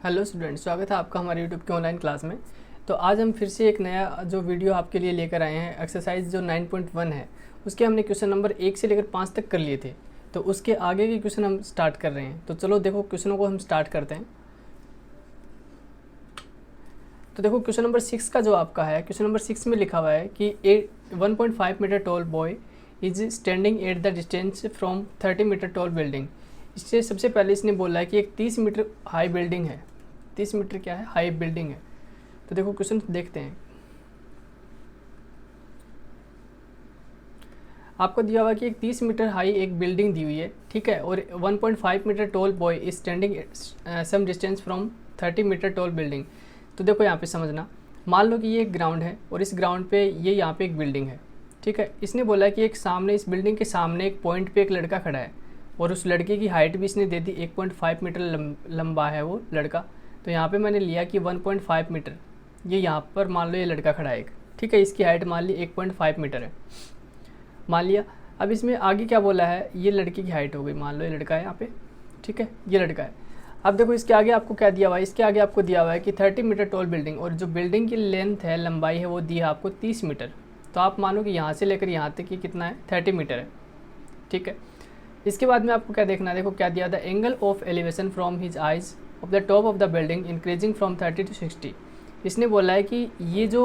Hello student, स्वागत है आपका हमारे यूट्यूब के ऑनलाइन क्लास में। तो आज हम फिर से एक नया जो वीडियो आपके लिए लेकर आए हैं। एक्सरसाइज जो 9.1 है उसके हमने क्वेश्चन नंबर 1 से लेकर 5 तक कर लिए थे, तो उसके आगे के क्वेश्चन हम स्टार्ट कर रहे हैं। तो चलो देखो क्वेश्चनों को हम स्टार्ट करते हैं। तो देखो क्वेश्चन नंबर 6 का जो आपका है, क्वेश्चन नंबर 6 में लिखा हुआ है कि 1.5 metre tall boy is standing at the distance from 30 metre tall building. इससे सबसे पहले इसने बोला है कि एक 30 मीटर हाई बिल्डिंग है। 30 मीटर क्या है? हाई बिल्डिंग है। तो देखो क्वेश्चन देखते हैं। आपको दिया हुआ कि एक 30 मीटर हाई एक बिल्डिंग दी हुई है, ठीक है, और 1.5 metre tall boy is standing some distance from 30 metre tall building. तो देखो यहाँ पे समझना, मान लो कि ये एक ग्राउंड है और इस ग्राउंड पे ये यहाँ पे एक बिल्डिंग है, ठीक है। इसने बोला कि एक सामने, इस बिल्डिंग के सामने एक पॉइंट पे एक लड़का खड़ा है और उस लड़के की हाइट भी इसने दे दी, 1.5 मीटर लंबा है वो लड़का। तो यहाँ पे मैंने लिया कि 1.5 मीटर, ये यहाँ पर मान लो ये लड़का खड़ा है एक, ठीक है। इसकी हाइट मान ली 1.5 मीटर है, मान लिया। अब इसमें आगे क्या बोला है, ये लड़के की हाइट हो गई, मान लो ये लड़का है यहाँ पे, ठीक है, ये लड़का है। अब देखो इसके आगे आपको क्या दिया हुआ है, इसके आगे आपको दिया हुआ है कि 30 मीटर टॉल बिल्डिंग, और जो बिल्डिंग की लेंथ है, लंबाई है, वो दी है आपको 30 मीटर। तो आप मानो कि यहाँ से लेकर यहाँ तक ये कितना है, 30 मीटर है, ठीक है। इसके बाद में आपको क्या देखना है, देखो क्या दिया था, angle of elevation from his eyes of the top of the building increasing from 30 to 60। इसने बोला है कि ये जो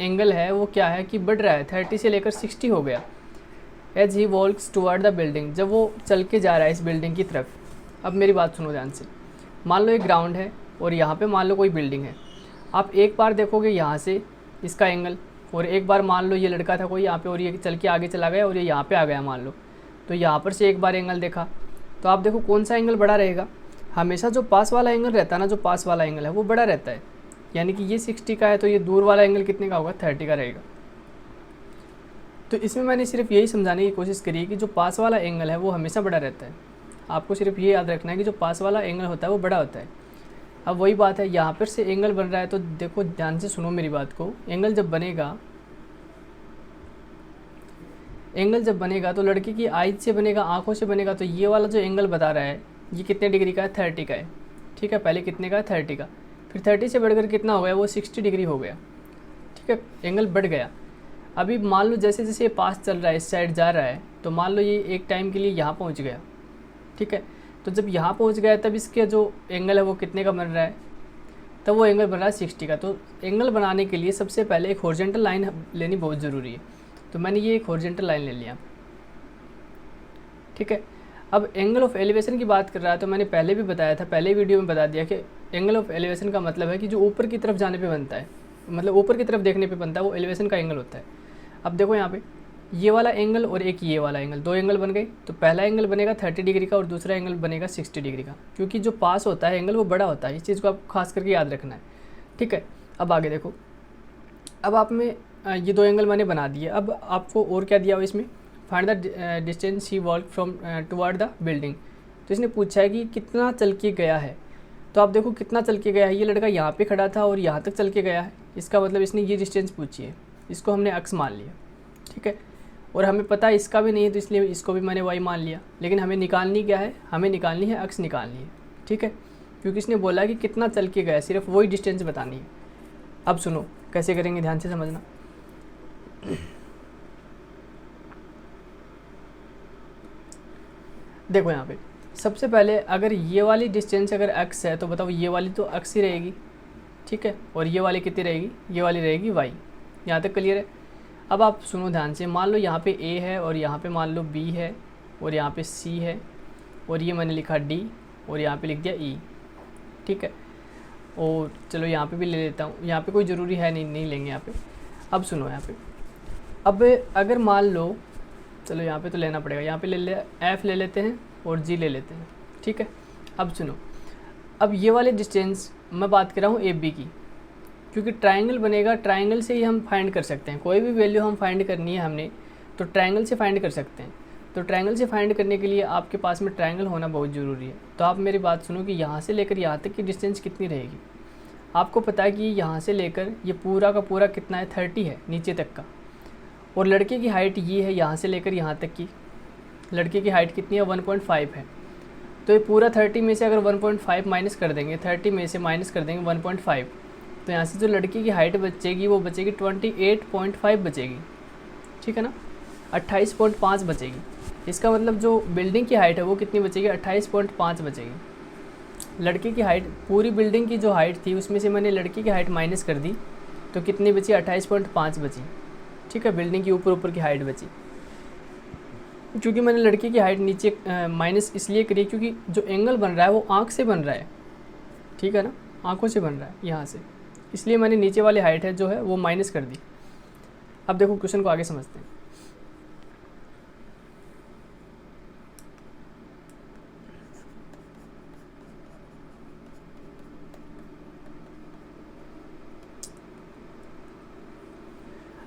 एंगल है वो क्या है कि बढ़ रहा है, 30 से लेकर 60 हो गया। As he walks toward the building, जब वो चल के जा रहा है इस बिल्डिंग की तरफ। अब मेरी बात सुनो ध्यान से, मान लो एक ग्राउंड है और यहाँ पे मान लो कोई बिल्डिंग है। आप एक बार देखोगे यहाँ से इसका एंगल, और एक बार मान लो ये लड़का था कोई यहाँ पे और ये चल के आगे चला गया और ये यहाँ पे आ गया मान लो, तो यहाँ पर से एक बार एंगल देखा। तो आप देखो कौन सा एंगल बड़ा रहेगा, हमेशा जो पास वाला एंगल रहता है ना, जो पास वाला एंगल है वो बड़ा रहता है। यानी कि ये 60 का है तो ये दूर वाला एंगल कितने का होगा, 30 का रहेगा। तो इसमें मैंने सिर्फ यही समझाने की कोशिश करी कि जो पास वाला एंगल है वो हमेशा बड़ा रहता है। आपको सिर्फ ये याद रखना है कि जो पास वाला एंगल होता है वो बड़ा होता है। अब वही बात है, यहाँ पर से एंगल बन रहा है, तो देखो ध्यान से सुनो मेरी बात को। एंगल जब बनेगा तो लड़के की आइज से बनेगा, आंखों से बनेगा। तो ये वाला जो एंगल बता रहा है ये कितने डिग्री का है, 30 का है, ठीक है। पहले कितने का है, 30 का, फिर 30 से बढ़कर कितना हो गया, वो 60 डिग्री हो गया, ठीक है, एंगल बढ़ गया। अभी मान लो जैसे जैसे ये पास चल रहा है, इस साइड जा रहा है, तो मान लो ये एक टाइम के लिए यहाँ पहुँच गया, ठीक है। तो जब यहाँ पहुँच गया तब इसके जो एंगल है वो कितने का बन रहा है, तब वो एंगल बन रहा है 60 का। तो एंगल बनाने के लिए सबसे पहले एक हॉरिजॉन्टल लाइन लेनी बहुत ज़रूरी है। तो मैंने ये एक हॉरिजॉन्टल लाइन ले लिया, ठीक है। अब एंगल ऑफ एलिवेशन की बात कर रहा है, तो मैंने पहले भी बताया था, पहले वीडियो में बता दिया कि एंगल ऑफ एलिवेशन का मतलब है कि जो ऊपर की तरफ जाने पे बनता है, मतलब ऊपर की तरफ देखने पे बनता है, वो एलिवेशन का एंगल होता है। अब देखो यहाँ पे ये वाला एंगल और एक ये वाला एंगल, दो एंगल बन गए। तो पहला एंगल बनेगा 30 डिग्री का और दूसरा एंगल बनेगा 60 डिग्री का, क्योंकि जो पास होता है एंगल वो बड़ा होता है। इस चीज़ को आप खास करके याद रखना है, ठीक है। अब आगे देखो, अब आप में ये दो एंगल मैंने बना दिए। अब आपको और क्या दिया हुआ इसमें, find the distance he walk from toward the building. तो इसने पूछा है कि कितना चल के गया है। तो आप देखो कितना चल के गया है, ये लड़का यहाँ पे खड़ा था और यहाँ तक चल के गया है, इसका मतलब इसने ये डिस्टेंस पूछी है, इसको हमने अक्स मान लिया, ठीक है। और हमें पता है इसका भी नहीं है, तो इसलिए इसको भी मैंने वाई मान लिया। लेकिन हमें निकालनी क्या है, हमें निकालनी है अक्स निकालनी है, ठीक है, क्योंकि इसने बोला कि कितना चल के गया, सिर्फ वही डिस्टेंस बतानी है। अब सुनो कैसे करेंगे, ध्यान से समझना। देखो यहाँ पे सबसे पहले अगर ये वाली डिस्टेंस अगर एक्स है तो बताओ ये वाली तो एक्स ही रहेगी, ठीक है, और ये वाली कितनी रहेगी, ये वाली रहेगी वाई। यहाँ तक क्लियर है। अब आप सुनो ध्यान से, मान लो यहाँ पे ए है और यहाँ पे मान लो बी है और यहाँ पे सी है और ये मैंने लिखा डी और यहाँ पे लिख दिया ई, ठीक है। और चलो यहाँ पे भी ले लेता हूँ, यहाँ पे कोई ज़रूरी है नहीं लेंगे यहाँ पे। अब सुनो यहाँ पे, अब अगर मान लो, चलो यहाँ पे तो लेना पड़ेगा, यहाँ पे एफ़ ले लेते हैं और जी ले लेते हैं, ठीक है। अब सुनो, अब ये वाले डिस्टेंस मैं बात कर रहा हूँ ए बी की, क्योंकि ट्रायंगल बनेगा, ट्रायंगल से ही हम फाइंड कर सकते हैं। कोई भी वैल्यू हम फाइंड करनी है हमने तो ट्रायंगल से फाइंड कर सकते हैं। तो ट्रायंगल से फाइंड करने के लिए आपके पास में ट्रायंगल होना बहुत ज़रूरी है। तो आप मेरी बात सुनो कि यहाँ से लेकर यहाँ तक की डिस्टेंस कितनी रहेगी। आपको पता है कि यहाँ से लेकर ये पूरा का पूरा कितना है, 30 है नीचे तक का, और लड़के की हाइट ये है, यहाँ से लेकर यहाँ तक की लड़के की हाइट कितनी है, 1.5 है। तो ये पूरा 30 में से अगर 1.5 माइनस कर देंगे, 30 में से माइनस कर देंगे 1.5, तो यहाँ से जो लड़की की हाइट बचेगी वो बचेगी 28.5 बचेगी, ठीक है ना, 28.5 बचेगी। इसका मतलब जो बिल्डिंग की हाइट है वो कितनी बचेगी, 28.5 बचेगी। लड़के की हाइट, पूरी बिल्डिंग की जो हाइट थी उसमें से मैंने लड़की की हाइट माइनस कर दी, तो कितनी बची, 28.5 बची, ठीक है। बिल्डिंग की ऊपर की हाइट बची। क्योंकि मैंने लड़की की हाइट नीचे माइनस इसलिए करी क्योंकि जो एंगल बन रहा है वो आँख से बन रहा है, ठीक है ना, आँखों से बन रहा है यहाँ से, इसलिए मैंने नीचे वाली हाइट है जो है वो माइनस कर दी। अब देखो क्वेश्चन को आगे समझते हैं।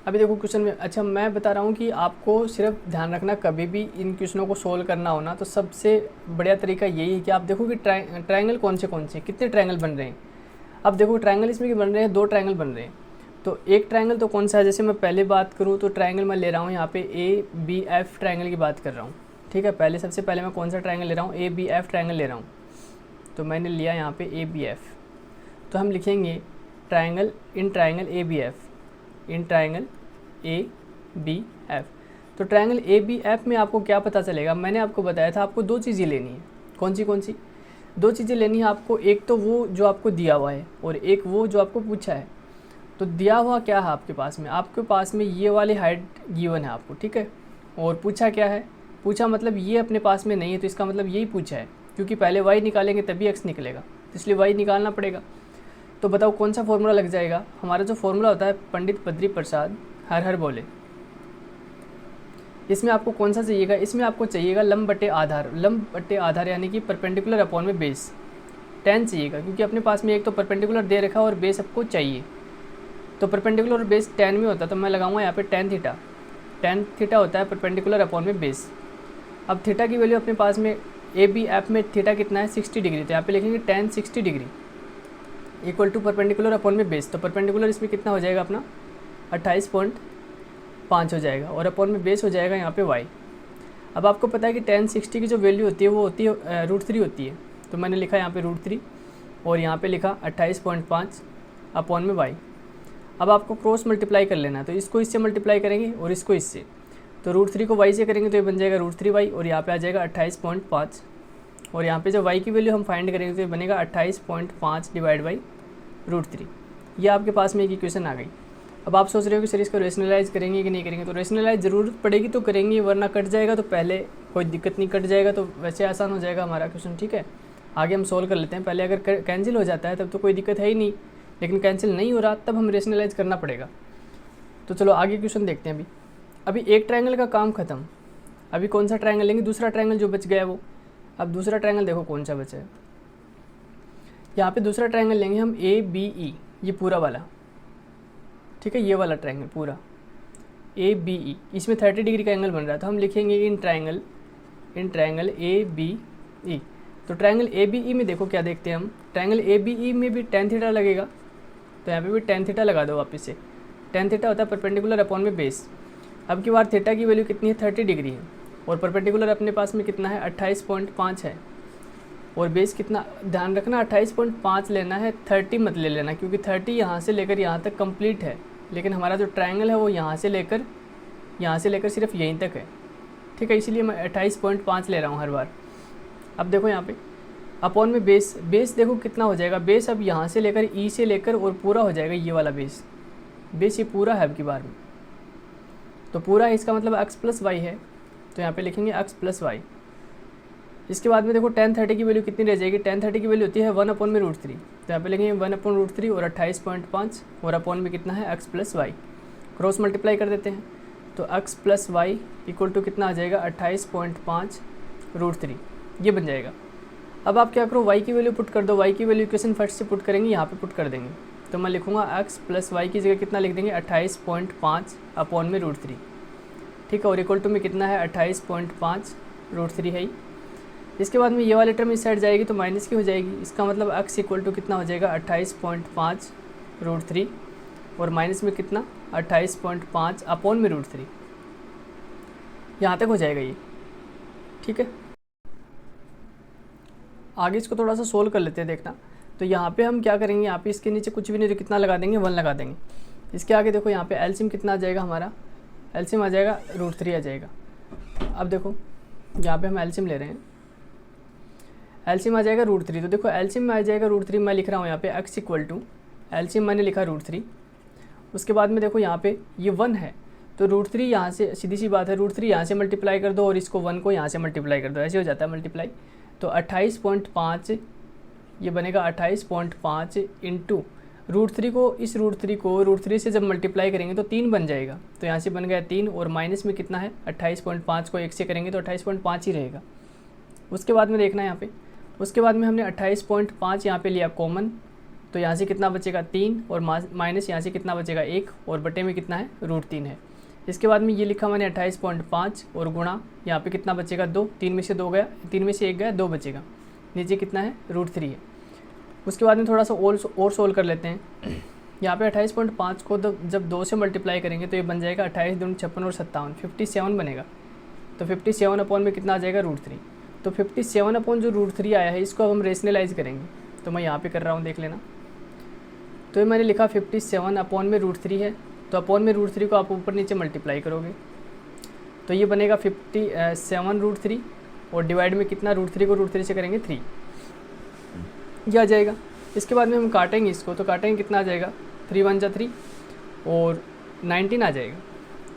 अभी देखो क्वेश्चन में, अच्छा मैं बता रहा हूँ कि आपको सिर्फ ध्यान रखना, कभी भी इन क्वेश्चनों को सोल्व करना हो ना तो सबसे बढ़िया तरीका यही है कि आप देखो कि ट्रायंगल कौन से कितने ट्रायंगल बन रहे हैं। अब देखो ट्रायंगल इसमें कि बन रहे हैं, 2 ट्रायंगल बन रहे हैं। तो एक ट्रायंगल तो कौन सा है, जैसे मैं पहले बात करूँ तो ट्रायंगल मैं ले रहा हूँ यहाँ पे ABF ट्रायंगल की बात कर रहा हूँ, ठीक है। पहले सबसे पहले मैं कौन सा ट्रायंगल ले रहा हूँ, ABF ट्रायंगल ले रहा हूँ। तो मैंने लिया यहाँ पे ABF, तो हम लिखेंगे triangle ABF, in triangle ABF। तो ट्रायंगल ABF में आपको क्या पता चलेगा, मैंने आपको बताया था आपको 2 चीज़ें लेनी है। कौन सी 2 चीज़ें लेनी है आपको, एक तो वो जो आपको दिया हुआ है और एक वो जो आपको पूछा है। तो दिया हुआ क्या है आपके पास में, आपके पास में ये वाली हाइट गिवन है आपको, ठीक है। और पूछा क्या है, पूछा मतलब ये अपने पास में नहीं है, तो इसका मतलब यही पूछा है, क्योंकि पहले y निकालेंगे तभी x निकलेगा, तो इसलिए y निकालना पड़ेगा। तो बताओ कौन सा फॉर्मूला लग जाएगा, हमारा जो फॉर्मूला होता है पंडित बद्री प्रसाद हर हर बोले। इसमें आपको कौन सा चाहिएगा, इसमें आपको चाहिएगा लंब बटे आधार यानी कि परपेंडिकुलर अपॉन में बेस, tan चाहिएगा, क्योंकि अपने पास में एक तो परपेंडिकुलर दे रखा है और बेस आपको चाहिए। तो परपेंडिकुलर और बेस tan में होता है, तो मैं लगाऊंगा यहाँ पे tan थीटा होता है परपेंडिकुलर अपॉन में बेस। अब थीटा की वैल्यू अपने पास में ABF में थीटा कितना है, 60 डिग्री, तो यहाँ पे लिखेंगे tan 60 degree equal to perpendicular upon में बेस। तो परपेंडिकुलर इसमें कितना हो जाएगा अपना 28.5 हो जाएगा, और अपॉन में बेस हो जाएगा यहाँ पे y। अब आपको पता है कि tan 60 की जो वैल्यू होती है वो होती है √3 होती है, तो मैंने लिखा यहाँ पे √3 और यहाँ पे लिखा 28.5 अपॉन में y। अब आपको क्रॉस मल्टीप्लाई कर लेना है, तो इसको इससे मल्टीप्लाई करेंगे और इसको इससे, तो √3 को y से करेंगे तो ये बन जाएगा √3y और यहाँ पे आ जाएगा 28.5, और यहाँ पे जब y की वैल्यू हम फाइंड करेंगे तो ये बनेगा 28.5 डिवाइड बाई √3। ये आपके पास में एक इक्वेशन आ गई। अब आप सोच रहे हो कि सर इसको रेशनलाइज करेंगे कि नहीं करेंगे, तो रेशनलाइज ज़रूरत पड़ेगी तो करेंगे, वरना कट जाएगा तो पहले कोई दिक्कत नहीं, कट जाएगा तो वैसे आसान हो जाएगा हमारा क्वेश्चन, ठीक है। आगे हम सोल्व कर लेते हैं, पहले अगर कैंसिल हो जाता है तब तो कोई दिक्कत है ही नहीं, लेकिन कैंसिल नहीं हो रहा तब हम रेशनलाइज करना पड़ेगा। तो चलो आगे क्वेश्चन देखते हैं। अभी एक ट्रायंगल का काम ख़त्म, अभी कौन सा ट्रायंगल लेंगे, दूसरा ट्रायंगल जो बच गया वो। अब दूसरा ट्रायंगल देखो कौन सा बचा है, यहाँ पे दूसरा ट्रायंगल लेंगे हम ABE, ये पूरा वाला, ठीक है, ये वाला ट्रायंगल पूरा ABE, इसमें 30 डिग्री का एंगल बन रहा है, तो हम लिखेंगे इन ट्रायंगल ABE। तो ट्रायंगल ABE में देखो क्या देखते हैं हम, ट्रायंगल ABE में भी tan थीटा लगेगा, तो यहाँ पे भी tan थीटा लगा दो वापस से। tan थीटा होता है परपेंडिकुलर अपॉन में बेस। अब की बार थीटा की वैल्यू कितनी है, 30 डिग्री है, और परपेंडिकुलर अपने पास में कितना है, 28.5 है, और बेस कितना, ध्यान रखना 28.5 लेना है, 30 मत ले लेना, क्योंकि 30 यहाँ से लेकर यहाँ तक कंप्लीट है, लेकिन हमारा जो ट्रायंगल है वो यहाँ से लेकर सिर्फ यहीं तक है, ठीक है, इसीलिए मैं 28.5 ले रहा हूँ हर बार। अब देखो यहाँ पे अपॉन में बेस देखो कितना हो जाएगा, बेस अब यहाँ से लेकर ई से लेकर और पूरा हो जाएगा ये वाला बेस ये पूरा है अब की बार में, तो पूरा है, इसका मतलब x प्लस वाई है, तो यहाँ पे लिखेंगे x प्लस वाई। इसके बाद में देखो tan 30 की वैल्यू कितनी रह जाएगी, tan 30 की वैल्यू होती है 1 अपॉन में √3, तो यहाँ पे लिखेंगे 1 अपॉन √3 और 28.5 और अपॉन में कितना है x plus y, cross multiply कर देते हैं, तो x plus y equal to कितना आ जाएगा 28.5 √3, ये बन जाएगा। अब आप क्या करो, y की वैल्यू पुट कर दो, y की वैल्यू इक्वेशन फर्स्ट से पुट करेंगे, यहाँ पे पुट कर देंगे, तो मैं लिखूँगा x प्लस वाई की जगह कितना लिख देंगे 28.5 अपॉन में √3, ठीक है, और इक्वल टू में कितना है 28.5 √3 है ही। इसके बाद में ये वाले टर्म इस साइड जाएगी तो माइनस की हो जाएगी, इसका मतलब x इक्वल टू कितना हो जाएगा 28.5 √3 और माइनस में कितना 28.5 अपॉन में √3, यहाँ तक हो जाएगा ये, ठीक है। आगे इसको थोड़ा सा सोल्व कर लेते हैं, देखना। तो यहाँ पे हम क्या करेंगे, यहाँ पे इसके नीचे कुछ भी नहीं, तो कितना लगा देंगे, 1 लगा देंगे। इसके आगे देखो यहाँ पे एलसीएम कितना आ जाएगा हमारा, एलसीएम आ जाएगा √3 आ जाएगा। अब देखो यहाँ पे हम एलसीएम ले रहे हैं, एलसीएम आ जाएगा √3। तो देखो एलसीएम में आ जाएगा √3, मैं लिख रहा हूँ यहाँ पे x इक्वल टू एलसीएम मैंने लिखा √3। उसके बाद में देखो यहाँ पे ये 1 है, तो √3 यहाँ से सीधी सी बात है, √3 यहाँ से मल्टीप्लाई कर दो और इसको 1 को यहाँ से मल्टीप्लाई कर दो, ऐसे हो जाता है मल्टीप्लाई। तो 28.5 ये बनेगा 28.5 इंटू √3 को, इस √3 को √3 से जब मल्टीप्लाई करेंगे तो 3 बन जाएगा। तो यहाँ से बन गया 3 और माइनस में कितना है 28.5 को 1 से करेंगे तो 28.5 ही रहेगा। उसके बाद में देखना है यहाँ पे, उसके बाद में हमने 28.5 यहाँ पे लिया कॉमन, तो यहाँ से कितना बचेगा 3 और माइनस यहाँ से कितना बचेगा 1 और बटे में कितना है √3 है। इसके बाद में ये लिखा मैंने 28.5 और गुणा यहाँ पे कितना बचेगा 2, 3 में से 2 गया, 3 में से 1 गया, 2 बचेगा, नीचे कितना है √3 है। उसके बाद में थोड़ा सा और सोल्व कर लेते हैं। यहाँ पे 28.5 को जब 2 से मल्टीप्लाई करेंगे तो ये बन जाएगा 28 दूनी 56 और 57, 57 बनेगा। तो 57 अपॉन में कितना आ जाएगा √3। तो 57 अपॉन जो √3 आया है इसको अब हम रेशनलाइज करेंगे, तो मैं यहाँ पे कर रहा हूँ, देख लेना। तो ये मैंने लिखा 57 अपॉन में √3 है, तो अपॉन में √3 को आप ऊपर नीचे मल्टीप्लाई करोगे तो ये बनेगा 57 √3 और डिवाइड में कितना √3 को √3 से करेंगे 3, ये आ जाएगा। इसके बाद में हम काटेंगे इसको, तो काटेंगे कितना आ जाएगा 3 1 जा 3 और 19 आ जाएगा।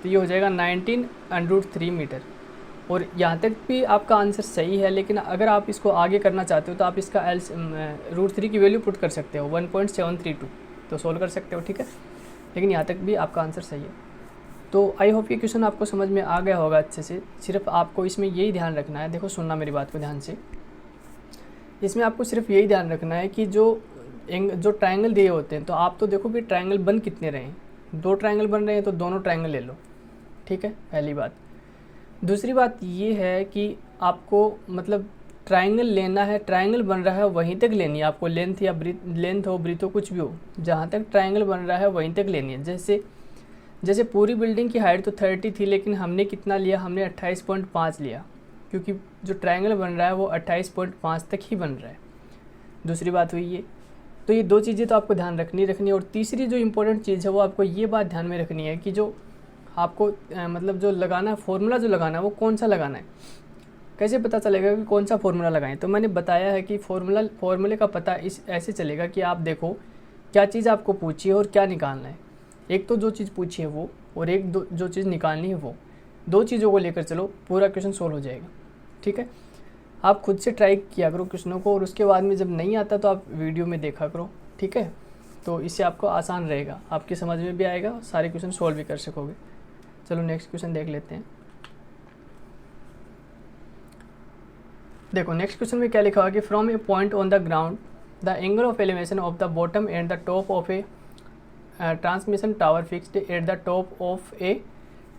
तो ये हो जाएगा 19√3 मीटर। और यहाँ तक भी आपका आंसर सही है, लेकिन अगर आप इसको आगे करना चाहते हो तो आप इसका √3 की वैल्यू पुट कर सकते हो 1.732, तो सोल्व कर सकते हो, ठीक है। लेकिन यहाँ तक भी आपका आंसर सही है। तो आई होप ये क्वेश्चन आपको समझ में आ गया होगा अच्छे से। सिर्फ आपको इसमें यही ध्यान रखना है, देखो सुनना मेरी बात को ध्यान से, इसमें आपको सिर्फ यही ध्यान रखना है कि जो ट्रायंगल दिए होते हैं, तो आप तो देखो कि ट्रायंगल बन कितने रहे हैं, 2 ट्रायंगल बन रहे हैं तो दोनों ट्रायंगल ले लो, ठीक है, पहली बात। दूसरी बात ये है कि आपको मतलब ट्रायंगल लेना है, ट्रायंगल बन रहा है वहीं तक लेनी है आपको, लेंथ या लेंथ हो ब्रीथ हो कुछ भी हो, जहाँ तक ट्रायंगल बन रहा है वहीं तक लेनी है। जैसे पूरी बिल्डिंग की हाइट तो 30 थी, लेकिन हमने कितना लिया, हमने 28.5 लिया, क्योंकि जो ट्रायंगल बन रहा है वो 28.5 तक ही बन रहा है। दूसरी बात हुई ये, तो ये 2 चीज़ें तो आपको ध्यान रखनी है। और तीसरी जो इम्पोर्टेंट चीज़ है वो आपको ये बात ध्यान में रखनी है कि जो आपको मतलब जो लगाना है, फॉर्मूला जो लगाना है वो कौन सा लगाना है। कैसे पता चलेगा कि कौन सा फॉर्मूला लगाएं, तो मैंने बताया है कि फॉर्मूले का पता ऐसे चलेगा कि आप देखो क्या चीज़ आपको पूछी है और क्या निकालना है। एक तो जो चीज़ पूछी है वो, और एक जो चीज़ निकालनी है वो, 2 चीज़ों को लेकर चलो, पूरा क्वेश्चन सोल्व हो जाएगा, ठीक है। आप खुद से ट्राई किया करो क्वेश्चनों को, और उसके बाद में जब नहीं आता तो आप वीडियो में देखा करो, ठीक है। तो इससे आपको आसान रहेगा, आपकी समझ में भी आएगा, सारे क्वेश्चन सोल्व भी कर सकोगे। चलो नेक्स्ट क्वेश्चन देख लेते हैं। देखो नेक्स्ट क्वेश्चन में क्या लिखा हुआ कि from a point on the ground the angle of elevation of the bottom and the top of a transmission tower fixed at the top of a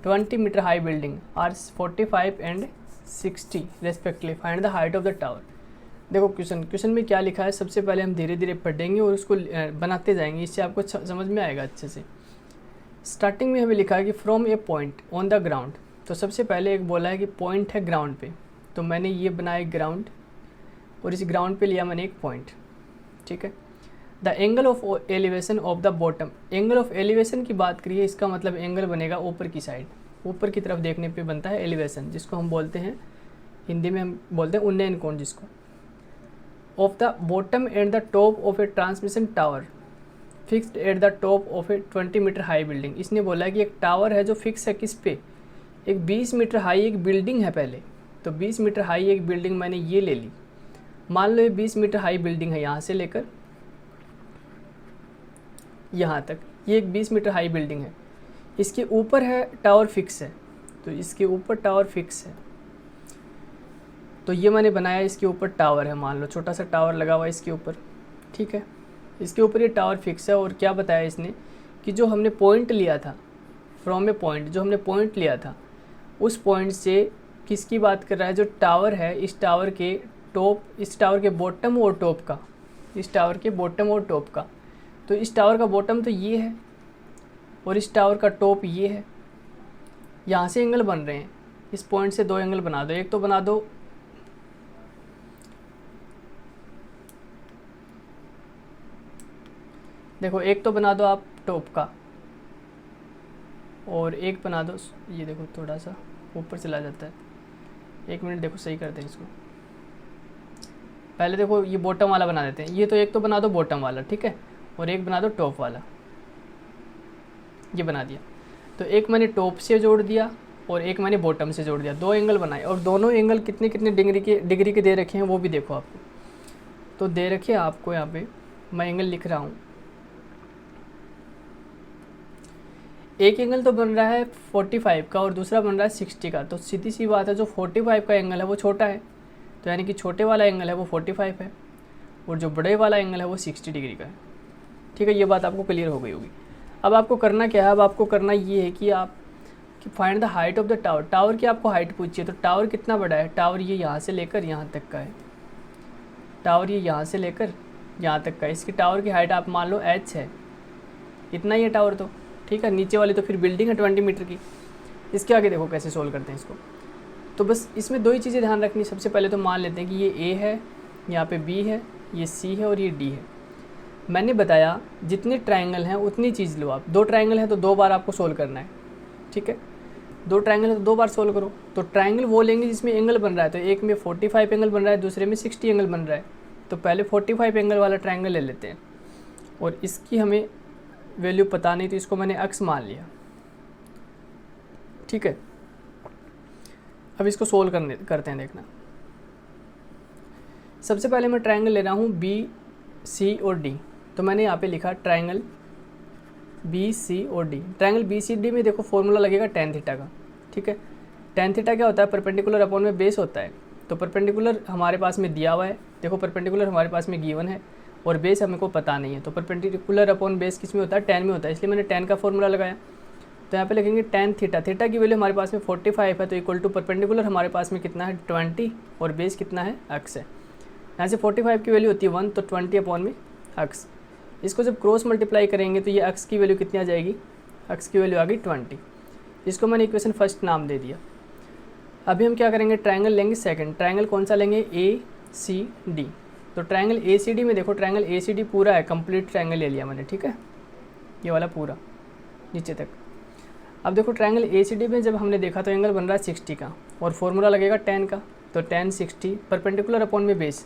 20 metre high building are 45 and 60 respectively, find the height of the tower. देखो question में क्या लिखा है, सबसे पहले हम धीरे धीरे पढ़ेंगे और उसको बनाते जाएंगे, इससे आपको समझ में आएगा अच्छे से। स्टार्टिंग में हमें लिखा है कि from a point on the ground, तो सबसे पहले एक बोला है कि पॉइंट है ग्राउंड पे, तो मैंने ये बनाया ग्राउंड और इस ग्राउंड पे लिया मैंने एक पॉइंट, ठीक है। The angle of elevation of the bottom, angle of elevation की बात करिए, इसका मतलब एंगल बनेगा ऊपर की साइड, ऊपर की तरफ देखने पे बनता है एलिवेशन, जिसको हम बोलते हैं हिंदी में हम बोलते हैं उन्नयन कोण जिसको। Of the bottom and the top of a transmission tower fixed at the top of a 20 metre high building. इसने बोला है कि एक टावर है जो फिक्स है किस पे, एक 20 मीटर हाई एक बिल्डिंग है पहले, तो 20 मीटर हाई एक बिल्डिंग मैंने ये ले ली। मान लो ये 20 मीटर हाई बिल्डिंग है, यहाँ से लेकर यहाँ तक ये एक 20 मीटर हाई बिल्डिंग है, इसके ऊपर है टावर फिक्स है, तो इसके ऊपर टावर फिक्स है, तो ये मैंने बनाया, इसके ऊपर टावर है, मान लो छोटा सा टावर लगा हुआ है इसके ऊपर, ठीक है। इसके ऊपर ये टावर फिक्स है, और क्या बताया इसने कि जो हमने पॉइंट लिया था, फ्रॉम ए पॉइंट, जो हमने पॉइंट लिया था उस पॉइंट से किसकी बात कर रहा है, जो टावर है इस टावर के टॉप, इस टावर के बॉटम और टॉप का, इस टावर के बॉटम और टॉप का। तो इस टावर का बॉटम तो ये है और इस टावर का टॉप ये है, यहाँ से एंगल बन रहे हैं, इस पॉइंट से 2 एंगल बना दो, एक तो बना दो देखो एक तो बना दो आप टॉप का, और एक बना दो, ये देखो थोड़ा सा ऊपर चला जाता है, 1 मिनट देखो सही करते हैं इसको। पहले देखो ये बॉटम वाला बना देते हैं, ये तो एक तो बना दो बॉटम वाला, ठीक है, और एक बना दो टॉप वाला, ये बना दिया। तो एक मैंने टॉप से जोड़ दिया और एक मैंने बॉटम से जोड़ दिया, 2 एंगल बनाए, और दोनों एंगल कितने कितने डिग्री के दे रखे हैं वो भी देखो आपको। तो दे रखे आपको यहाँ पे, मैं एंगल लिख रहा हूँ, एक एंगल तो बन रहा है 45 का और दूसरा बन रहा है 60 का। तो सीधी सी बात है, जो 45 का एंगल है वो छोटा है, तो यानी कि छोटे वाला एंगल है वो 45 है, और जो बड़े वाला एंगल है वो 60 डिग्री का है। ठीक है, ये बात आपको क्लियर हो गई होगी। अब आपको करना क्या है, अब आपको करना ये है कि आप find the height of the tower. Tower की आपको हाइट पूछिए, तो टावर कितना बड़ा है, टावर ये यहाँ से लेकर यहाँ तक का है, टावर ये यहाँ से लेकर यहाँ तक का है। इसकी टावर की हाइट आप मान लो h है, इतना ही है टावर तो, ठीक है। नीचे वाली तो फिर बिल्डिंग है 20 मीटर की। इसके आगे देखो कैसे सोल्व करते हैं इसको। तो बस इसमें 2 ही चीज़ें ध्यान रखनी। सबसे पहले तो मान लेते हैं कि ये A है, यहाँ पे B है, ये C है और ये D है। मैंने बताया जितने ट्रायंगल हैं उतनी चीज़ लो आप। 2 ट्रायंगल हैं तो 2 बार आपको सोल्व करना है, ठीक है। 2 ट्रायंगल है तो 2 बार सोल्व करो। तो ट्रायंगल वो लेंगे जिसमें एंगल बन रहा है, तो एक में 45 एंगल बन रहा है, दूसरे में 60 एंगल बन रहा है। तो पहले 45 एंगल वाला ट्रायंगल ले लेते हैं, और इसकी हमें वैल्यू पता नहीं तो इसको मैंने अक्स मान लिया, ठीक है। अब इसको सोल्व करते हैं, देखना। सबसे पहले मैं ट्रायंगल ले रहा हूँ बी सी और डी। तो मैंने यहाँ पे लिखा ट्रायंगल बी सी और D. Triangle B C D में देखो फॉर्मूला लगेगा tan थीटा का, ठीक है। tan थीटा क्या होता है, परपेंडिकुलर अपॉन में बेस होता है। तो परपेंडिकुलर हमारे पास में दिया हुआ है, देखो परपेंडिकुलर हमारे पास में गिवन है, और बेस हमको पता नहीं है। तो परपेंडिकुलर अपॉन बेस किस में होता है, tan में होता है, इसलिए मैंने tan का फॉर्मूला लगाया। तो यहाँ पे लिखेंगे tan थीटा। थीटा की वैल्यू हमारे पास में 45 है, तो इक्वल टू परपेंडिकुलर हमारे पास में कितना है 20, और बेस कितना है x है। यहाँ से 45 की वैल्यू होती है 1, तो 20 अपॉन में x। इसको जब क्रॉस मल्टीप्लाई करेंगे तो ये x की वैल्यू कितनी आ जाएगी, x की वैल्यू आ गई 20। इसको मैंने इक्वेशन फर्स्ट नाम दे दिया। अभी हम क्या करेंगे, ट्रायंगल लेंगे सेकंड। ट्रायंगल कौन सा लेंगे, ACD। तो ट्रायंगल ACD में देखो, ट्रायंगल ACD पूरा है, कंप्लीट ट्रायंगल ले लिया मैंने, ठीक है, ये वाला पूरा नीचे तक। अब देखो ट्रायंगल ACD में जब हमने देखा तो एंगल बन रहा है 60 का, और फॉर्मूला लगेगा tan का। तो tan 60 परपेंडिकुलर अपॉन में बेस।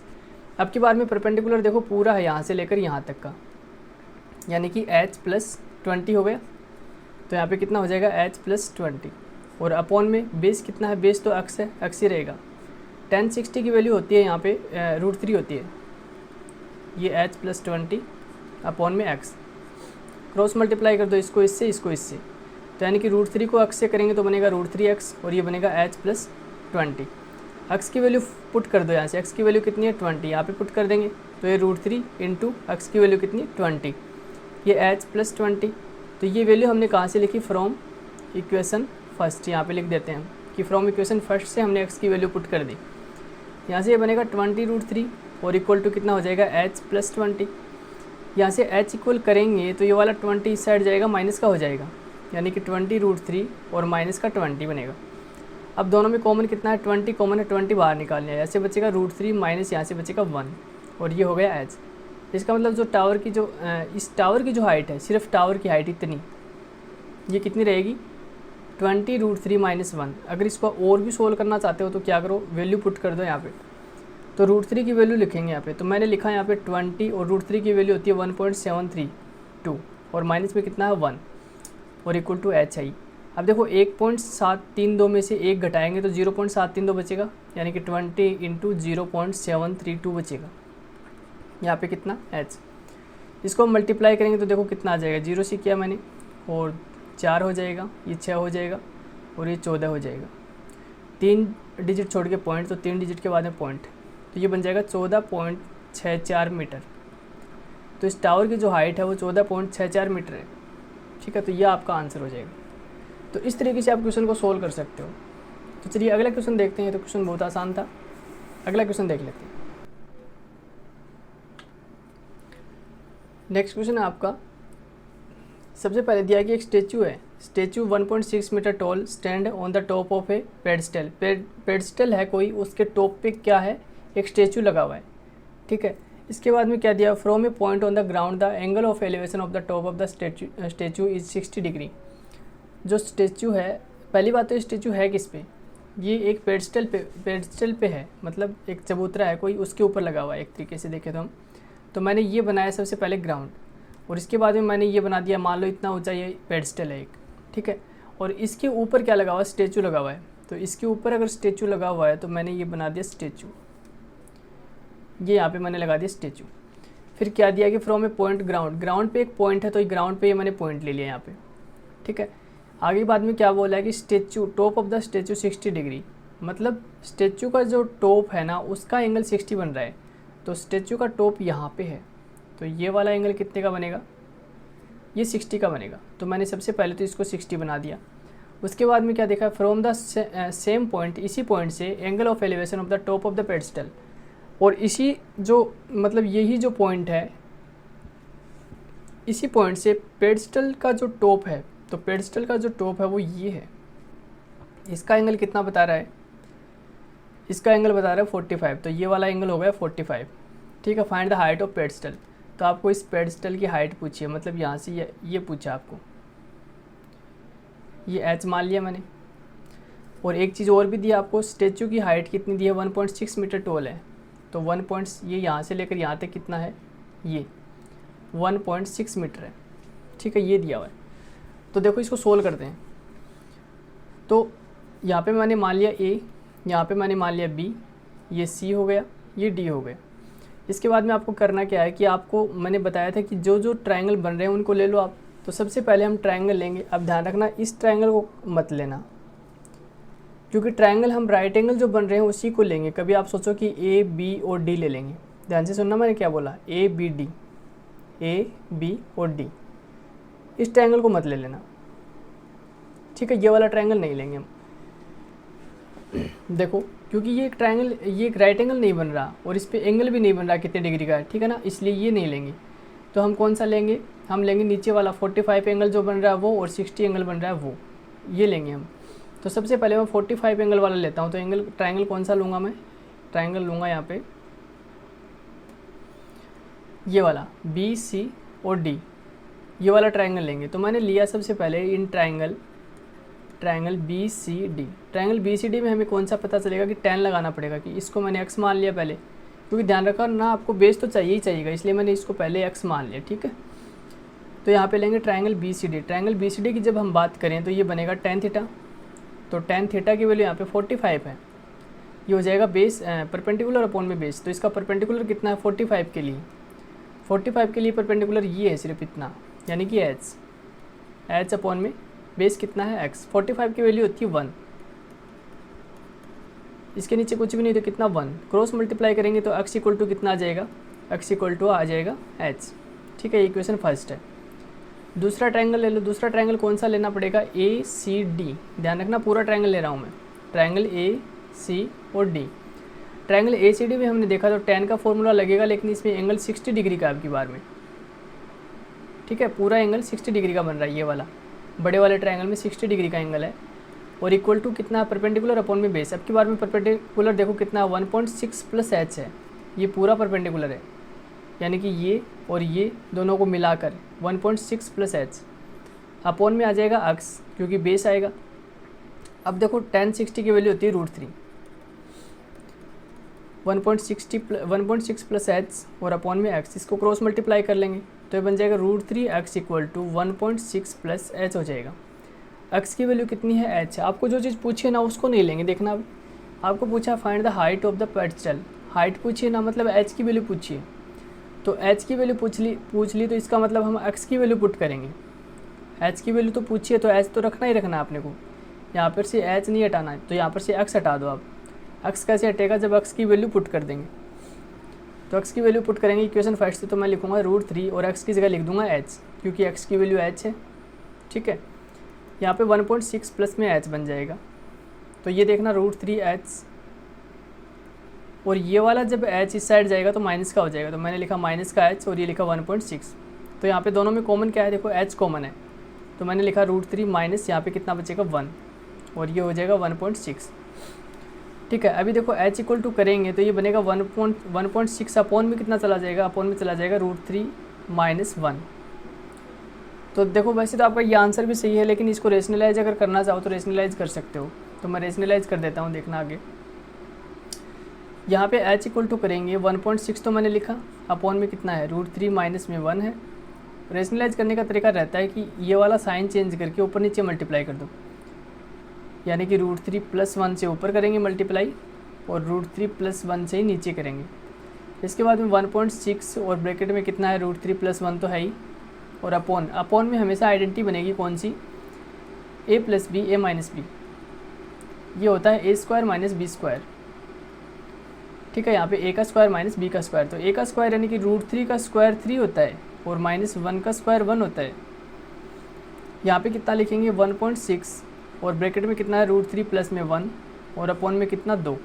अब की बार में परपेंडिकुलर देखो पूरा है, यहाँ से लेकर यहाँ तक का, यानी कि h + 20 हो गया। तो यहाँ पे कितना हो जाएगा, h + 20, और अपॉन में बेस कितना है, बेस तो x है, x ही रहेगा। tan 60 की वैल्यू होती है यहाँ पे √3 होती है, ये h + 20 अपॉन में x। क्रॉस मल्टीप्लाई कर दो इसको इससे, इसको इससे, तो यानी कि √3 को x से करेंगे तो बनेगा √3x, और ये बनेगा h + 20। x की वैल्यू पुट कर दो यहाँ से, x की वैल्यू कितनी है 20, यहाँ पे पुट कर देंगे तो ये √3 इंटू x की वैल्यू कितनी 20, ये h + 20। तो ये वैल्यू हमने कहाँ से लिखी, फ्रॉम इक्वेशन फर्स्ट। यहाँ पे लिख देते हैं कि फ्रॉम इक्वेशन फर्स्ट से हमने x की वैल्यू पुट कर दी। यहाँ से ये बनेगा 20√3 और इक्वल टू कितना हो जाएगा, h + 20। यहाँ से h इक्वल करेंगे तो ये वाला 20 इस साइड जाएगा, माइनस का हो जाएगा, यानी कि 20√3 और माइनस का 20 बनेगा। अब दोनों में कॉमन कितना है, 20 कॉमन है, 20 बाहर निकालना है। ऐसे बचेगा √3 माइनस यहाँ से बचेगा 1, और ये हो गया h। इसका मतलब जो टावर की जो इस टावर की जो हाइट है, सिर्फ टावर की हाइट इतनी, ये कितनी रहेगी 20√3 - 1। अगर इसको और भी सोल्व करना चाहते हो तो क्या करो, वैल्यू पुट कर दो यहाँ पे। तो √3 की वैल्यू लिखेंगे यहाँ पे। तो मैंने लिखा यहाँ पे 20, और √3 की वैल्यू होती है 1.732, और माइनस में कितना है 1, और इक्वल टू h आई। अब देखो 1.732 में से 1 घटाएंगे तो 0.732 बचेगा, यानी कि 20 इंटू 0.732 बचेगा। यहाँ पे कितना h। इसको मल्टीप्लाई करेंगे तो देखो कितना आ जाएगा, 0 से किया मैंने, और 4 हो जाएगा, ये 6 हो जाएगा, और ये 14 हो जाएगा। 3 डिजिट छोड़ के पॉइंट, तो 3 डिजिट के बाद में पॉइंट, तो ये बन जाएगा 14.64 मीटर। तो इस टावर की जो हाइट है वो 14.64 मीटर है, ठीक है। तो यह आपका आंसर हो जाएगा। तो इस तरीके से आप क्वेश्चन को सोल्व कर सकते हो। तो चलिए अगला क्वेश्चन देखते हैं। तो क्वेश्चन बहुत आसान था, अगला क्वेश्चन देख लेते हैं। नेक्स्ट क्वेश्चन है आपका, सबसे पहले दिया कि एक स्टैचू है, statue 1.6 metre tall, stand on the top of a pedestal. Pedestal है कोई, उसके टॉप पे क्या है, एक स्टैचू लगा हुआ है, ठीक है। इसके बाद में क्या दिया, from a point on the ground the angle of elevation of the top of the statue is 60 degree. जो स्टेचू है, पहली बात तो स्टेचू है किस पे, ये एक पेडस्टल पे है, मतलब एक चबूतरा है कोई, उसके ऊपर लगा हुआ है एक तरीके से देखें तो हम। तो मैंने ये बनाया सबसे पहले ग्राउंड, और इसके बाद में मैंने ये बना दिया, मान लो इतना ऊंचा ये पेडस्टल है एक, ठीक है, और इसके ऊपर क्या लगा हुआ है, स्टेचू लगा हुआ है। तो इसके ऊपर अगर स्टेचू लगा हुआ है तो मैंने ये बना दिया स्टेचू, ये यहाँ पे मैंने लगा दिया स्टेचू। फिर क्या दिया कि फ्रॉम ए पॉइंट ग्राउंड पे एक पॉइंट है, तो ग्राउंड पे ये मैंने पॉइंट ले लिया यहाँ पे, ठीक है। आगे बाद में क्या बोला है कि statue top of the statue 60 degree, मतलब स्टेचू का जो टॉप है ना उसका एंगल 60 बन रहा है। तो स्टेचू का टॉप यहाँ पे है, तो ये वाला एंगल कितने का बनेगा, ये 60 का बनेगा। तो मैंने सबसे पहले तो इसको 60 बना दिया। उसके बाद में क्या देखा, फ्रॉम द सेम पॉइंट, इसी पॉइंट से angle of elevation of the top of the pedestal, और इसी जो मतलब यही जो पॉइंट है, इसी पॉइंट से पेडस्टल का जो टॉप है, तो पेडस्टल का जो टॉप है वो ये है, इसका एंगल कितना बता रहा है, इसका एंगल बता रहा है 45, तो ये वाला एंगल हो गया 45, ठीक है। Find the height of pedestal, तो आपको इस पेडस्टल की हाइट पूछी है, मतलब यहाँ से ये पूछा आपको, ये h मान लिया मैंने। और एक चीज़ और भी दी आपको, स्टेचू की हाइट कितनी दी है, 1.6 मीटर टॉल है, तो ये यहाँ से लेकर यहाँ तक कितना है, ये 1.6 मीटर है, ठीक है, ये दिया हुआ है। तो देखो इसको सोल्व करते हैं। तो यहाँ पे मैंने मान लिया a, यहाँ पे मैंने मान लिया b, ये c हो गया, ये d हो गया। इसके बाद में आपको करना क्या है कि आपको मैंने बताया था कि जो जो ट्रायंगल बन रहे हैं उनको ले लो आप। तो सबसे पहले हम ट्रायंगल लेंगे। अब ध्यान रखना इस ट्रायंगल को मत लेना, क्योंकि ट्रायंगल हम राइट एंगल जो बन रहे हैं उसी को लेंगे। कभी आप सोचो कि ए बी और डी ले लेंगे, ध्यान से सुनना मैंने क्या बोला, A B D, A B और डी, इस ट्रायंगल को मत ले लेना, ठीक है, ये वाला ट्रायंगल नहीं लेंगे हम। देखो क्योंकि ये एक ट्रायंगल, ये एक राइट एंगल नहीं बन रहा और इस पे एंगल भी नहीं बन रहा कितने डिग्री का है, ठीक है ना, इसलिए ये नहीं लेंगे। तो हम कौन सा लेंगे, हम लेंगे नीचे वाला 45 एंगल जो बन रहा है वो, और 60 एंगल बन रहा है वो, ये लेंगे हम। तो सबसे पहले मैं 45 एंगल वाला लेता हूँ। तो एंगल ट्रायंगल कौन सा लूँगा मैं, ट्रायंगल लूँगा यहाँ पे ये वाला बी सी और डी, ये वाला ट्रायंगल लेंगे। तो मैंने लिया सबसे पहले in triangle B C D. Triangle B C D में हमें कौन सा पता चलेगा कि tan लगाना पड़ेगा, कि इसको मैंने x मान लिया पहले, क्योंकि ध्यान रखा ना आपको बेस तो चाहिए ही चाहिएगा, इसलिए मैंने इसको पहले x मान लिया, ठीक है। तो यहाँ पे लेंगे triangle B C D. Triangle B C D की जब हम बात करें तो ये बनेगा tan थीटा। तो tan थीटा की वैल्यू यहाँ पे 45 है, ये हो जाएगा बेस परपेंडिकुलर अपॉन में बेस। तो इसका परपेंडिकुलर कितना है 45 के लिए, 45 के लिए परपेंडिकुलर ये है सिर्फ इतना, यानी कि h अपॉन में बेस कितना है x। 45 की वैल्यू होती है 1, इसके नीचे कुछ भी नहीं तो कितना 1, क्रॉस मल्टीप्लाई करेंगे तो x इक्वल टू कितना आ जाएगा, x इक्वल टू आ जाएगा h, ठीक है। इक्वेशन फर्स्ट है। दूसरा ट्रायंगल ले लो। दूसरा ट्रायंगल कौन सा लेना पड़ेगा, ए सी डी। ध्यान रखना पूरा ट्रायंगल ले रहा हूँ मैं, ट्रायंगल ए सी और D. Triangle A C D में हमने देखा तो tan का फॉर्मूला लगेगा, लेकिन इसमें एंगल 60 डिग्री का आपकी बार में, ठीक है, पूरा एंगल 60 डिग्री का बन रहा है। ये वाला बड़े वाले ट्रायंगल में 60 डिग्री का एंगल है, और इक्वल टू कितना परपेंडिकुलर अपॉन में बेस। अब की बार में परपेंडिकुलर देखो कितना 1.6 प्लस h है, ये पूरा परपेंडिकुलर है, यानी कि ये और ये दोनों को मिलाकर 1.6 प्लस h अपॉन में आ जाएगा x, क्योंकि बेस आएगा। अब देखो tan 60 की वैल्यू होती है √3, 1.6 प्लस h और अपॉन में x, इसको क्रॉस मल्टीप्लाई कर लेंगे तो ये बन जाएगा √3x equal to 1.6 plus h हो जाएगा। x की वैल्यू कितनी है h। आपको जो चीज़ पूछी है ना उसको नहीं लेंगे। देखना अब आपको पूछा find the height of the pedestal, height पूछी है ना, मतलब h की वैल्यू पूछी है। तो h की वैल्यू पूछ ली तो इसका मतलब हम x की वैल्यू पुट करेंगे। h की वैल्यू तो पूछी है तो h तो रखना ही रखना है अपने को, यहाँ पर से h नहीं हटाना है, तो यहाँ पर से x हटा दो आप। x कैसे हटेगा, जब x की वैल्यू पुट कर देंगे। तो x की वैल्यू पुट करेंगे इक्वेशन फर्स्ट से, तो मैं लिखूँगा √3 और x की जगह लिख दूँगा h, क्योंकि x की वैल्यू h है, ठीक है। यहाँ पे 1.6 प्लस में h बन जाएगा। तो ये देखना √3h, और ये वाला जब h इस साइड जाएगा तो माइनस का हो जाएगा, तो मैंने लिखा माइनस का h और ये लिखा 1.6। तो यहाँ पे दोनों में कॉमन क्या है, देखो h कॉमन है, तो मैंने लिखा √3 माइनस यहाँ पे कितना बचेगा 1, और ये हो जाएगा 1.6। ठीक है। अभी देखो h इक्वल टू करेंगे तो ये बनेगा 1.6 अपॉन में कितना चला जाएगा, अपॉन में चला जाएगा √3 - 1। तो देखो वैसे तो आपका ये आंसर भी सही है, लेकिन इसको रेशनलाइज अगर करना चाहो तो रेशनलाइज कर सकते हो। तो मैं रेशनलाइज कर देता हूँ, देखना आगे। यहाँ पे h इक्वल टू करेंगे 1.6 तो मैंने लिखा, अपॉन में कितना है √3 माइनस में 1 है। रेशनलाइज करने का तरीका रहता है कि ये वाला साइन चेंज करके ऊपर नीचे मल्टीप्लाई कर दो, यानी कि √3 + 1 से ऊपर करेंगे मल्टीप्लाई और √3 + 1 से ही नीचे करेंगे। इसके बाद में 1.6 और ब्रैकेट में कितना है √3 + 1 तो है ही, और अपॉन में हमेशा आइडेंटिटी बनेगी कौन सी, a + b a - b, ये होता है a² - b²। ठीक है, यहाँ पे a² - b², तो a का स्क्वायर यानी कि √3 का स्क्वायर 3 होता है और -1 का स्क्वायर 1 होता है। यहाँ पे कितना लिखेंगे 1.6 और ब्रैकेट में कितना है √3 + में 1 और अपॉन में कितना 2,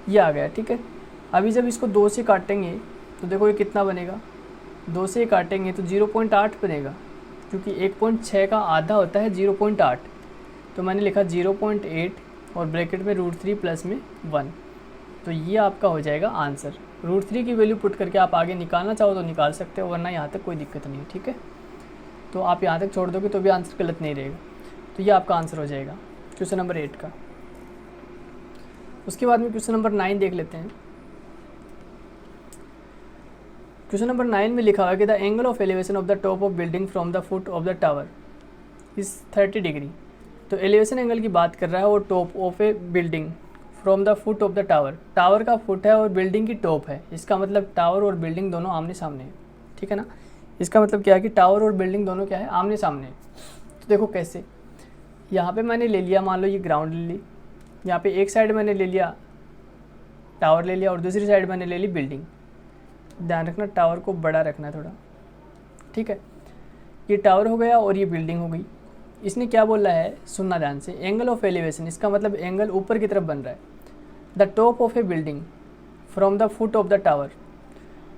ये आ गया। ठीक है, अभी जब इसको 2 से काटेंगे तो देखो ये कितना बनेगा, 2 से काटेंगे तो 0.8 बनेगा, क्योंकि 1.6 का आधा होता है 0.8। तो मैंने लिखा 0.8 और ब्रैकेट में √3 + में 1। तो ये आपका हो जाएगा आंसर। √3 की वैल्यू पुट करके आप आगे निकालना चाहो तो निकाल सकते हो, वरना यहाँ तक कोई दिक्कत नहीं है। ठीक है, तो आप यहाँ तक छोड़ दोगे तो भी आंसर गलत नहीं रहेगा। तो ये आपका आंसर हो जाएगा क्वेश्चन नंबर 8 का। उसके बाद में क्वेश्चन नंबर 9 देख लेते हैं। क्वेश्चन नंबर 9 में लिखा हुआ है कि the angle of elevation of the top of building from the foot of the tower is 30 degree. तो एलिवेशन एंगल की बात कर रहा है, वो top of A building from the foot of the tower, tower का फुट है और बिल्डिंग की टॉप है। इसका मतलब टावर और बिल्डिंग दोनों आमने सामने है। ठीक है ना, इसका मतलब क्या है कि टावर और बिल्डिंग दोनों क्या है, आमने सामने है। तो देखो कैसे, यहाँ पे मैंने ले लिया, मान लो ये ग्राउंड ले ली, यहाँ पे एक साइड मैंने ले लिया टावर ले लिया और दूसरी साइड मैंने ले ली बिल्डिंग। ध्यान रखना टावर को बड़ा रखना है थोड़ा। ठीक है, ये टावर हो गया और ये बिल्डिंग हो गई। इसने क्या बोला है, सुनना ध्यान से, एंगल ऑफ एलिवेशन, इसका मतलब एंगल ऊपर की तरफ बन रहा है। The top of A building from the foot of the tower,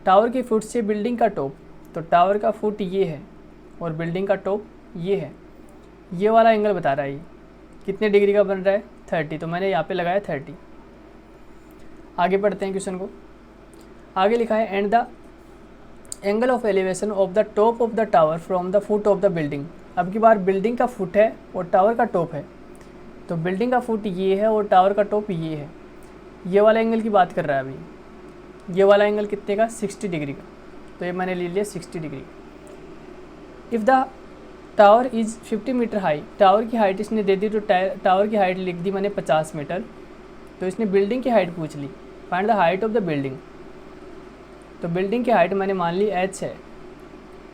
tower की फुट से बिल्डिंग का टॉप, तो टावर का फुट ये है और बिल्डिंग का टॉप ये है। ये वाला एंगल बता रहा है ये कितने डिग्री का बन रहा है, 30। तो मैंने यहाँ पे लगाया 30। आगे पढ़ते हैं क्वेश्चन को। आगे लिखा है and the angle of elevation of the top of the tower from the foot of the building. अब की बार बिल्डिंग का फुट है और टावर का टॉप है, तो बिल्डिंग का फुट ये है और टावर का टॉप ये है। ये वाला एंगल की बात कर रहा है अभी। ये वाला एंगल कितने का, 60 डिग्री का। तो ये मैंने ले लिया 60 degree. If the tower is 50 metre high, tower की हाइट इसने दे दी, तो टावर की हाइट लिख दी मैंने 50 मीटर। तो इसने बिल्डिंग की हाइट पूछ ली, find the height of the building. तो बिल्डिंग की हाइट मैंने मान ली h है।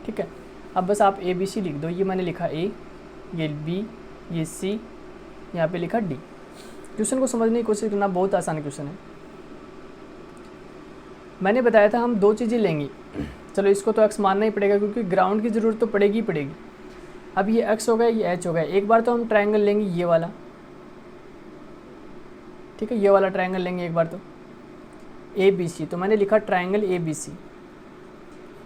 ठीक है, अब बस आप ABC लिख दो। ये मैंने लिखा A, ये B, ये C, यहाँ पे लिखा D। क्वेश्चन को समझने की कोशिश करना, बहुत आसान क्वेश्चन है। मैंने बताया था हम 2 चीज़ें लेंगी। चलो इसको तो x मानना ही पड़ेगा, क्योंकि ग्राउंड की ज़रूरत तो पड़ेगी ही पड़ेगी। अब ये x हो गया, ये h हो गया। एक बार तो हम ट्रायंगल लेंगे ये वाला, ठीक है, ये वाला ट्रायंगल लेंगे एक बार तो, ABC। तो मैंने लिखा ट्रायंगल ABC।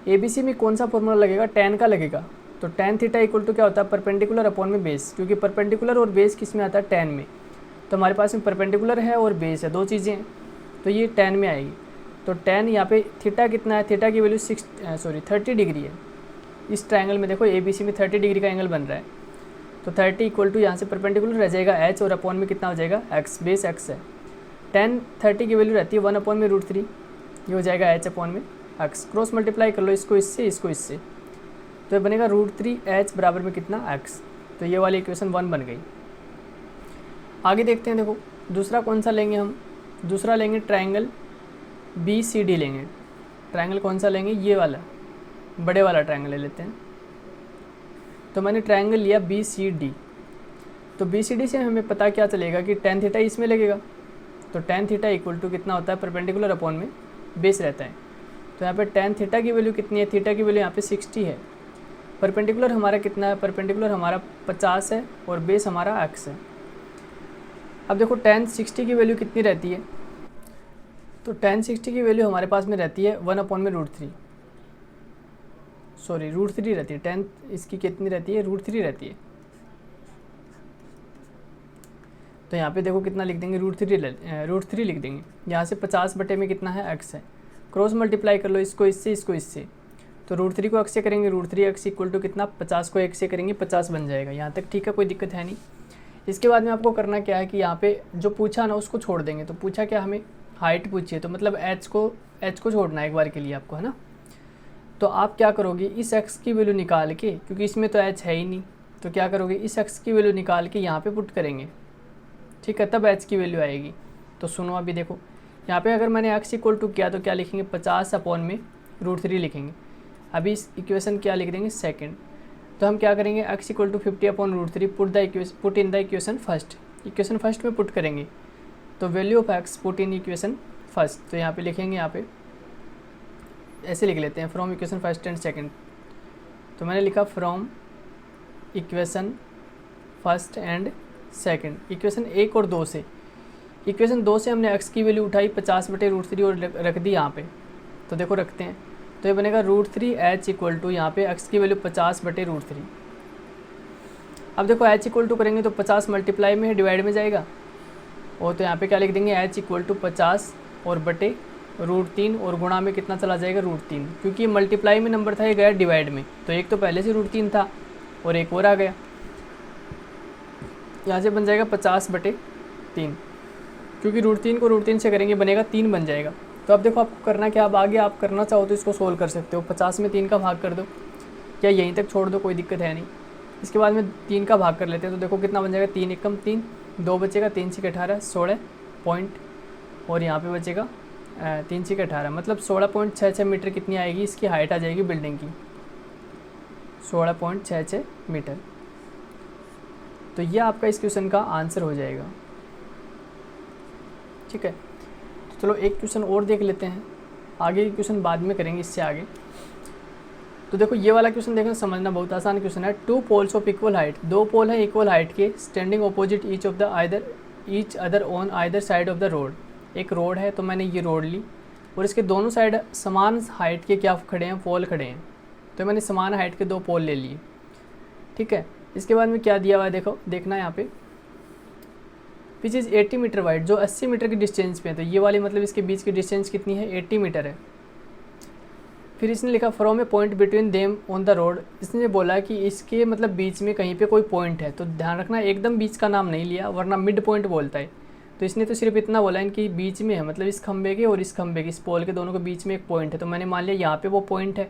ABC में कौन सा फॉर्मूला लगेगा, tan का लगेगा। तो tan थीटा इक्वल टू क्या होता है, परपेंडिकुलर अपॉन में बेस, क्योंकि परपेंडिकुलर और बेस किस में आता है, tan में। तो हमारे पास में परपेंडिकुलर है और बेस है, 2 चीज़ें हैं, तो ये tan में आएगी। तो tan यहाँ पे थीटा कितना है, थीटा की वैल्यू 30 डिग्री है। इस ट्रायंगल में देखो ABC में 30 डिग्री का एंगल बन रहा है। तो 30 इक्वल टू यहाँ से परपेंडिकुलर रह जाएगा h और अपॉन में कितना हो जाएगा, x, बेस x है। tan 30 की वैल्यू रहती है 1 अपॉन में √3, ये हो जाएगा h अपॉन में x। क्रॉस मल्टीप्लाई कर लो इसको इससे, इसको इससे, तो ये बनेगा √3h बराबर में कितना, x। तो ये वाली इक्वेशन 1 बन गई। आगे देखते हैं, देखो दूसरा कौन सा लेंगे हम, दूसरा लेंगे ट्रायंगल BCD लेंगे। ट्रायंगल कौन सा लेंगे, ये वाला बड़े वाला ट्रायंगल ले लेते हैं। तो मैंने ट्रायंगल लिया BCD। तो BCD से हमें पता क्या चलेगा कि tan थीटा इसमें लगेगा। तो tan थीटा इक्वल टू कितना होता है, परपेंडिकुलर अपॉन में बेस रहता है। तो यहाँ पे tan थीटा की वैल्यू कितनी है, थीटा की वैल्यू यहाँ पे 60 है। परपेंडिकुलर हमारा कितना है, परपेंडिकुलर हमारा 50 है और बेस हमारा x है। अब देखो tan 60 की वैल्यू कितनी रहती है, तो tan 60 की वैल्यू हमारे पास में रहती है 1 अपॉन में √3, सॉरी √3 रहती है। tan इसकी कितनी रहती है, √3 रहती है। तो यहाँ पे देखो कितना लिख देंगे, √3 लिख देंगे। यहाँ से 50 बटे में कितना है, x है। क्रॉस मल्टीप्लाई कर लो इसको इससे, इसको इससे, तो √3 को x से करेंगे, √3x इक्वल टू कितना, 50 को x से करेंगे 50 बन जाएगा। यहाँ तक ठीक है, कोई दिक्कत है नहीं। इसके बाद में आपको करना क्या है कि यहाँ पे जो पूछा ना उसको छोड़ देंगे। तो पूछा क्या, हमें हाइट पूछी है, तो मतलब h को छोड़ना है एक बार के लिए आपको, है ना। तो आप क्या करोगे, इस x की वैल्यू निकाल के, क्योंकि इसमें तो h है ही नहीं, तो क्या करोगे, इस x की वैल्यू निकाल के यहाँ पे पुट करेंगे, ठीक है, तब h की वैल्यू आएगी। तो सुनो अभी देखो, यहाँ पे अगर मैंने x इक्वल टू किया तो क्या लिखेंगे, 50 अपॉन में √3 लिखेंगे। अभी इस इक्वेशन क्या लिख देंगे, सेकंड। तो हम क्या करेंगे, x equal to 50 upon √3 put in the equation first, equation first में पुट करेंगे। तो value of x put in equation first, तो यहाँ पे लिखेंगे, यहाँ पे ऐसे लिख लेते हैं, from equation first and second. तो मैंने लिखा from equation first and second, equation 1 और 2 से। इक्वेशन 2 से हमने x की वैल्यू उठाई 50 बटे √3 और रख दी यहाँ पे। तो देखो रखते हैं, तो ये बनेगा √3h इक्वल टू, यहाँ पे x की वैल्यू 50 बटे √3। अब देखो h इक्वल टू करेंगे तो 50 मल्टीप्लाई में है, डिवाइड में जाएगा, और तो यहाँ पे क्या लिख देंगे, h इक्वल टू 50 और बटे √3, और गुणा में कितना चला जाएगा, √3, क्योंकि ये मल्टीप्लाई में नंबर था, ये गया डिवाइड में, तो एक तो पहले से √3 था और एक और आ गया। यहाँ से बन जाएगा 50 बटे 3, क्योंकि √3 को √3 से करेंगे बनेगा 3 बन जाएगा। तो अब देखो आपको करना क्या, अब आगे आप करना चाहो तो इसको सोल्व कर सकते हो, 50 में 3 का भाग कर दो, या यहीं तक छोड़ दो, कोई दिक्कत है नहीं। इसके बाद में 3 का भाग कर लेते हैं, तो देखो कितना बन जाएगा, 3 एकम 3, 2 बचेगा, 3 6 18, 16 पॉइंट, और यहाँ पे बचेगा 3 6 18, मतलब 16.66 मीटर कितनी आएगी, इसकी हाइट आ जाएगी बिल्डिंग की, 16.66 मीटर। तो ये आपका इस क्वेश्चन का आंसर हो जाएगा, ठीक है। तो चलो एक क्वेश्चन और देख लेते हैं, आगे की क्वेश्चन बाद में करेंगे इससे आगे। तो देखो ये वाला क्वेश्चन देखना, समझना बहुत आसान क्वेश्चन है। 2 पोल्स ऑफ इक्वल हाइट, 2 पोल है इक्वल हाइट के, standing opposite each other on either side of the road. एक रोड है, तो मैंने ये रोड ली, और इसके दोनों साइड समान हाइट के क्या खड़े हैं, पोल खड़े हैं, तो मैंने समान हाइट के 2 पोल ले लिए, ठीक है। इसके बाद में क्या दिया हुआ है, देखो देखना यहाँ पे, विच इज़ 80 मीटर वाइड, जो 80 मीटर की डिस्टेंस पे है, तो ये वाली मतलब इसके बीच की डिस्टेंस कितनी है, 80 मीटर है। फिर इसने लिखा from a point between them on the road, इसने बोला कि इसके मतलब बीच में कहीं पे कोई पॉइंट है, तो ध्यान रखना एकदम बीच का नाम नहीं लिया, वरना मिड पॉइंट बोलता है। तो इसने तो सिर्फ इतना बोला इनकी बीच में है, मतलब इस खंबे के और इस खंबे के, इस पोल के दोनों के बीच में एक पॉइंट है, तो मैंने मान लिया यहाँ पे वो पॉइंट है।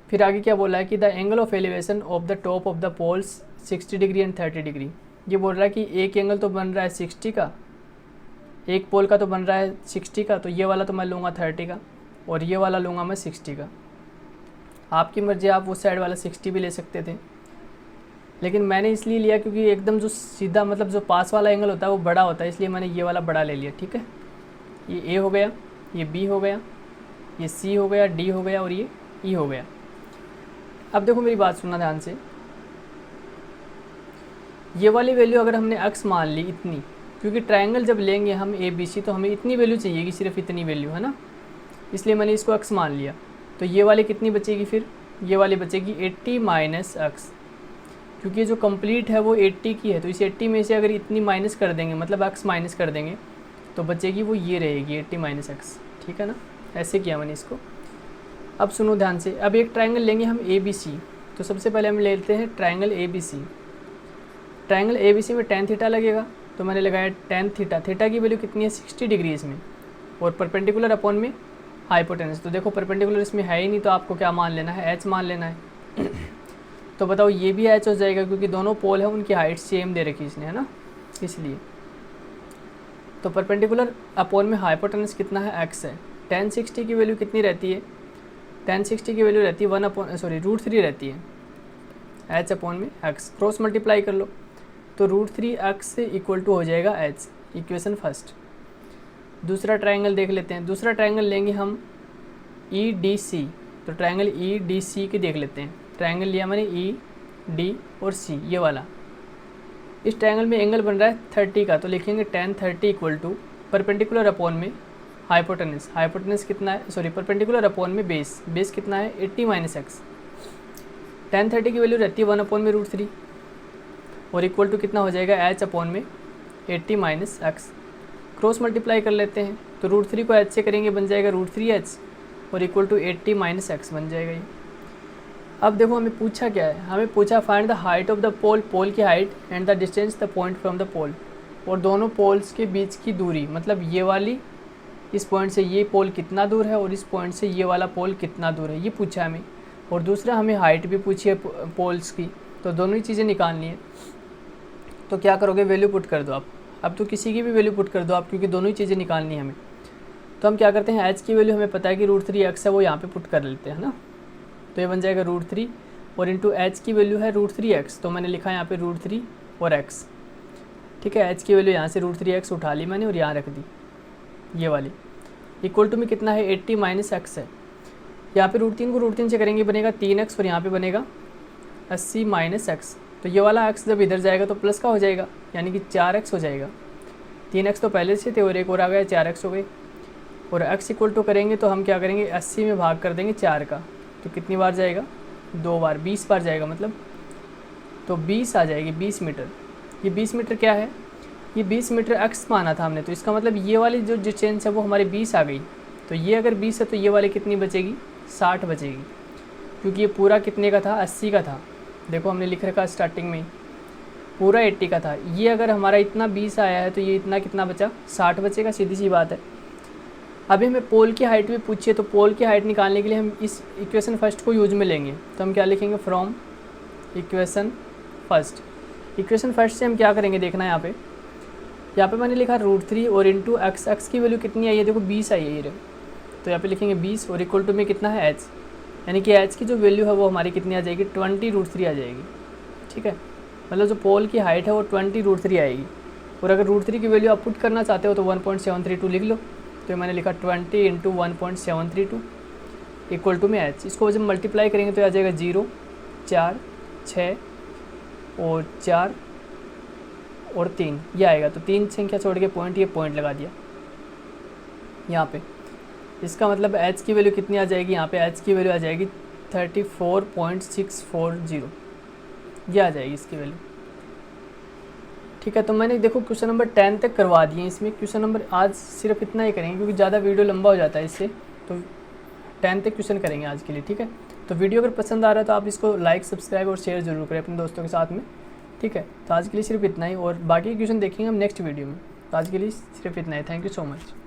फिर आगे क्या बोला है कि the angle of elevation of the top of the poles 60 degree and 30 degree. ये बोल रहा है कि एक एंगल तो बन रहा है 60 का, एक पोल का तो बन रहा है 60 का, तो ये वाला तो मैं लूँगा 30 का, और ये वाला लूँगा मैं 60 का। आपकी मर्जी, आप उस साइड वाला 60 भी ले सकते थे, लेकिन मैंने इसलिए लिया क्योंकि एकदम जो सीधा मतलब जो पास वाला एंगल होता है वो बड़ा होता है, इसलिए मैंने ये वाला बड़ा ले लिया, ठीक है। ये ए हो गया, ये बी हो गया, ये सी हो गया, डी हो गया, और ये ई हो गया। अब देखो मेरी बात सुनना ध्यान से, ये वाली वैल्यू अगर हमने x मान ली इतनी, क्योंकि ट्रायंगल जब लेंगे हम ABC तो हमें इतनी वैल्यू चाहिएगी, सिर्फ इतनी वैल्यू, है ना, इसलिए मैंने इसको x मान लिया। तो ये वाली कितनी बचेगी, फिर ये वाली बचेगी 80 माइनस x, क्योंकि ये जो कंप्लीट है वो 80 की है, तो इस 80 में से अगर इतनी माइनस कर देंगे, मतलब x माइनस कर देंगे, तो बचेगी वो ये रहेगी 80 माइनस x, ठीक है ना। ऐसे किया मैंने इसको। अब सुनो ध्यान से, अब एक ट्रायंगल लेंगे हम ABC, तो सबसे पहले हम लेते हैं ट्रायंगल ABC। ट्रायंगल ABC में tan थीटा लगेगा, तो मैंने लगाया tan थीटा, थीटा की वैल्यू कितनी है 60 डिग्री इसमें, और परपेंडिकुलर अपॉन में हाइपोटेनस। तो देखो परपेंडिकुलर इसमें है ही नहीं, तो आपको क्या मान लेना है, h मान लेना है। तो बताओ ये भी h हो जाएगा, क्योंकि दोनों पोल है उनकी हाइट सेम दे रखी इसने, है ना, इसलिए। तो परपेंडिकुलर अपॉन में हाइपोटेनस कितना है, x है। tan 60 की वैल्यू कितनी रहती है, tan 60 की वैल्यू रहती है √3 रहती है, h अपॉन में x, क्रॉस मल्टीप्लाई कर लो, तो √3x इक्वल टू हो जाएगा h, इक्वेशन फर्स्ट। दूसरा ट्रायंगल देख लेते हैं, दूसरा ट्रायंगल लेंगे हम EDC, तो ट्रायंगल EDC की देख लेते हैं। ट्रायंगल लिया मैंने ED और C, ये वाला। इस ट्रायंगल में एंगल बन रहा है 30 का, तो लिखेंगे tan 30 equal to perpendicular upon में हाइपोटेनस, हाइपोटेनस कितना है, परपेंडिकुलर अपॉन में बेस, बेस कितना है 80 माइनस x। tan 30 की वैल्यू रहती है 1 अपॉन में √3, और इक्वल टू कितना हो जाएगा h अपॉन में 80 माइनस एक्स, क्रॉस मल्टीप्लाई कर लेते हैं तो √3 को h से करेंगे बन जाएगा √3h और इक्वल टू 80 माइनस एक्स बन जाएगा ये। अब देखो हमें पूछा क्या है, हमें पूछा find the height of the pole, pole की height and the distance the point from the pole, और दोनों पोल्स के बीच की दूरी, मतलब ये वाली इस पॉइंट से ये पोल कितना दूर है और इस पॉइंट से ये वाला पोल कितना दूर है, ये पूछा है हमें। और दूसरा हमें हाइट भी पूछी है पोल्स की, तो दोनों ही चीज़ें निकालनी है। तो क्या करोगे, वैल्यू पुट कर दो आप। अब तो किसी की भी वैल्यू पुट कर दो आप, क्योंकि दोनों ही चीज़ें निकालनी है हमें। तो हम क्या करते हैं, h की वैल्यू हमें पता है कि √3x है, वो यहाँ पे पुट कर लेते हैं ना। तो ये बन जाएगा √3 और इंटू h की वैल्यू है √3x, तो मैंने लिखा है यहाँ पे √3 और x। ठीक है, h की वैल्यू यहाँ से √3x उठा ली मैंने और यहाँ रख दी ये वाली। इक्वल टू में कितना है, 80 माइनस एक्स है। यहाँ पे √3 को √3 से करेंगे बनेगा 3x और यहाँ पे बनेगा 80 माइनस एक्स। तो ये वाला x जब इधर जाएगा तो प्लस का हो जाएगा, यानी कि 4x हो जाएगा। 3x तो पहले से थे और एक और आ गया 4x हो गई। और x इक्वल टू करेंगे तो हम क्या करेंगे, 80 में भाग कर देंगे 4 का, तो कितनी बार जाएगा, 2 बार, 20 बार जाएगा मतलब। तो 20 आ जाएगी, 20 मीटर। ये 20 मीटर क्या है, ये 20 मीटर x माना था हमने, तो इसका मतलब ये वाली जो डिस्टेंस है वो हमारी 20 आ गई। तो ये अगर 20 है तो ये वाली कितनी बचेगी, 60 बचेगी, क्योंकि ये पूरा कितने का था, 80 का था। देखो हमने लिख रखा स्टार्टिंग में ही पूरा 80 का था। ये अगर हमारा इतना 20 आया है तो ये इतना कितना बचा, 60 बचेगा, सीधी सी बात है। अभी हमें पोल की हाइट भी पूछिए, तो पोल की हाइट निकालने के लिए हम इस इक्वेशन फर्स्ट को यूज में लेंगे। तो हम क्या लिखेंगे, from equation first. Equation first से हम क्या करेंगे देखना है, यहाँ पे मैंने लिखा √3 और इंटू एक्स, एक्स की वैल्यू कितनी आई है, देखो 20 आई है ये। तो यहाँ पे लिखेंगे 20 और इक्वल टू में कितना है h, यानी कि h की जो वैल्यू है वो हमारी कितनी आ जाएगी, 20√3 आ जाएगी। ठीक है, मतलब जो पोल की हाइट है वो 20√3 आएगी। और अगर √3 की वैल्यू आप पुट करना चाहते हो तो 1.732 लिख लो। तो मैंने लिखा 20 इंटू 1.732 इक्वल टू में h। इसको जब मल्टीप्लाई करेंगे तो आ जाएगा 0, 4, 6 और 4 और 3, ये आएगा। तो 3 संख्या छोड़ के पॉइंट, ये पॉइंट लगा दिया यहाँ पे। इसका मतलब h की वैल्यू कितनी आ जाएगी, यहाँ पे h की वैल्यू आ जाएगी 34.640, ये आ जाएगी इसकी वैल्यू। ठीक है, तो मैंने देखो क्वेश्चन नंबर 10 तक करवा दिए। इसमें क्वेश्चन नंबर आज सिर्फ इतना ही करेंगे क्योंकि ज़्यादा वीडियो लंबा हो जाता है इससे, तो 10 तक क्वेश्चन करेंगे आज के लिए। ठीक है, तो वीडियो अगर पसंद आ रहा है तो आप इसको लाइक, सब्सक्राइब और शेयर जरूर करें अपने दोस्तों के साथ में। ठीक है, तो आज के लिए सिर्फ इतना ही, और बाकी क्वेश्चन देखेंगे हम नेक्स्ट वीडियो में। तो आज के लिए सिर्फ इतना ही। Thank you so much.